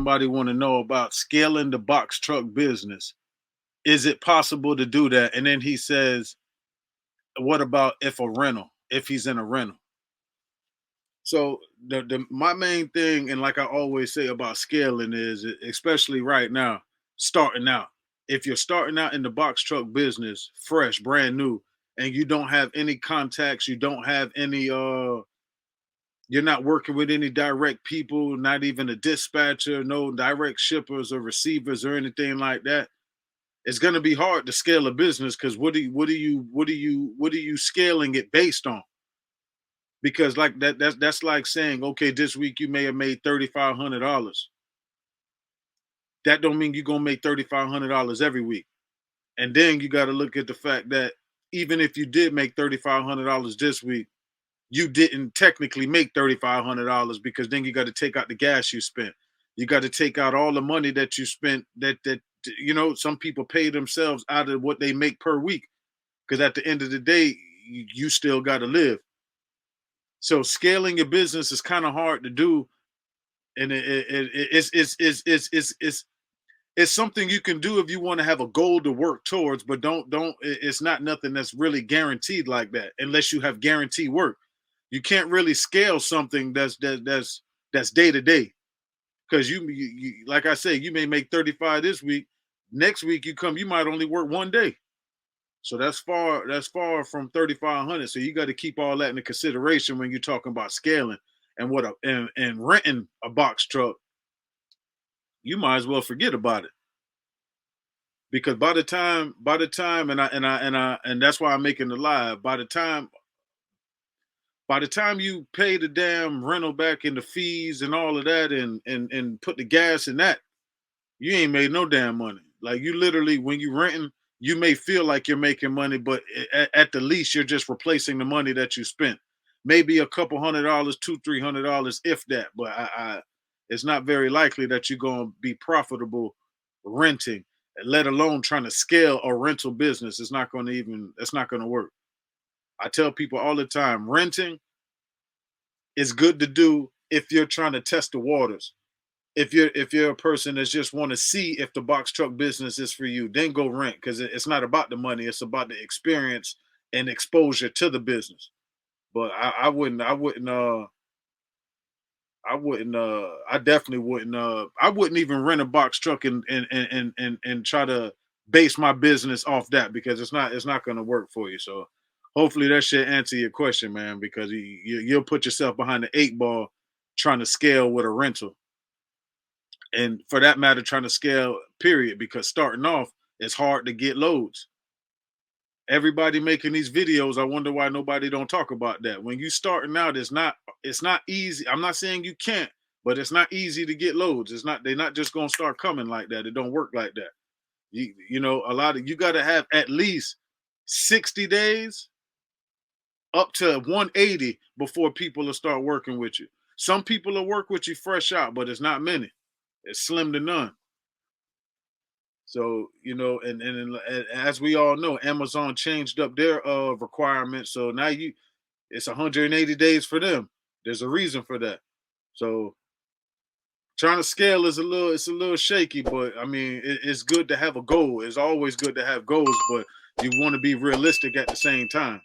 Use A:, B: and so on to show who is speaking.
A: somebody want to know about scaling the box truck business. Is it possible to do that? And then he says, what about if he's in a rental? So the my main thing, and like I always say about scaling is, especially right now, starting out. If you're starting out in the box truck business, fresh, brand new, and you don't have any contacts, you don't have any you're not working with any direct people, not even a dispatcher, no direct shippers or receivers or anything like that. It's going to be hard to scale a business because what are you scaling it based on? Because like that's like saying, okay, this week you may have made $3,500. That don't mean you're gonna make $3,500 every week. And then you got to look at the fact that even if you did make $3,500 this week, you didn't technically make $3,500 because then you got to take out the gas you spent. You got to take out all the money that you spent. Some people pay themselves out of what they make per week because at the end of the day, you still got to live. So scaling your business is kind of hard to do, and it's something you can do if you want to have a goal to work towards, but don't. It's not nothing that's really guaranteed like that unless you have guaranteed work. You can't really scale something that's day to day because you like I say, you may make 35 this week. Next week you might only work one day. So that's far from 3,500. So you got to keep all that into consideration when you're talking about scaling and renting a box truck. You might as well forget about it because by the time and that's why I'm making the live. By the time you pay the damn rental back and the fees and all of that and put the gas in that, you ain't made no damn money. Like you literally, when you renting, you may feel like you're making money, but at the least you're just replacing the money that you spent. Maybe a couple $100, $200-300, if that. But it's not very likely that you're going to be profitable renting, let alone trying to scale a rental business. It's not going to work. I tell people all the time, renting is good to do if you're trying to test the waters. If you're a person that just want to see if the box truck business is for you, then go rent because it's not about the money, it's about the experience and exposure to the business. But I definitely wouldn't I wouldn't even rent a box truck and try to base my business off that because it's not going to work for you. So hopefully that should answer your question, man, because you'll put yourself behind the eight ball trying to scale with a rental, and for that matter trying to scale period, because starting off it's hard to get loads. Everybody making these videos, I wonder why nobody don't talk about that. When you starting out, it's not easy. I'm not saying you can't, but it's not easy to get loads. They're not just gonna start coming like that. It don't work like that. A lot of you got to have at least 60 days up to 180 before people will start working with you. Some people will work with you fresh out, but it's not many. It's slim to none. So, and as we all know, Amazon changed up their requirements. So now it's 180 days for them. There's a reason for that. So trying to scale it's a little shaky, but I mean it's good to have a goal. It's always good to have goals, but you want to be realistic at the same time.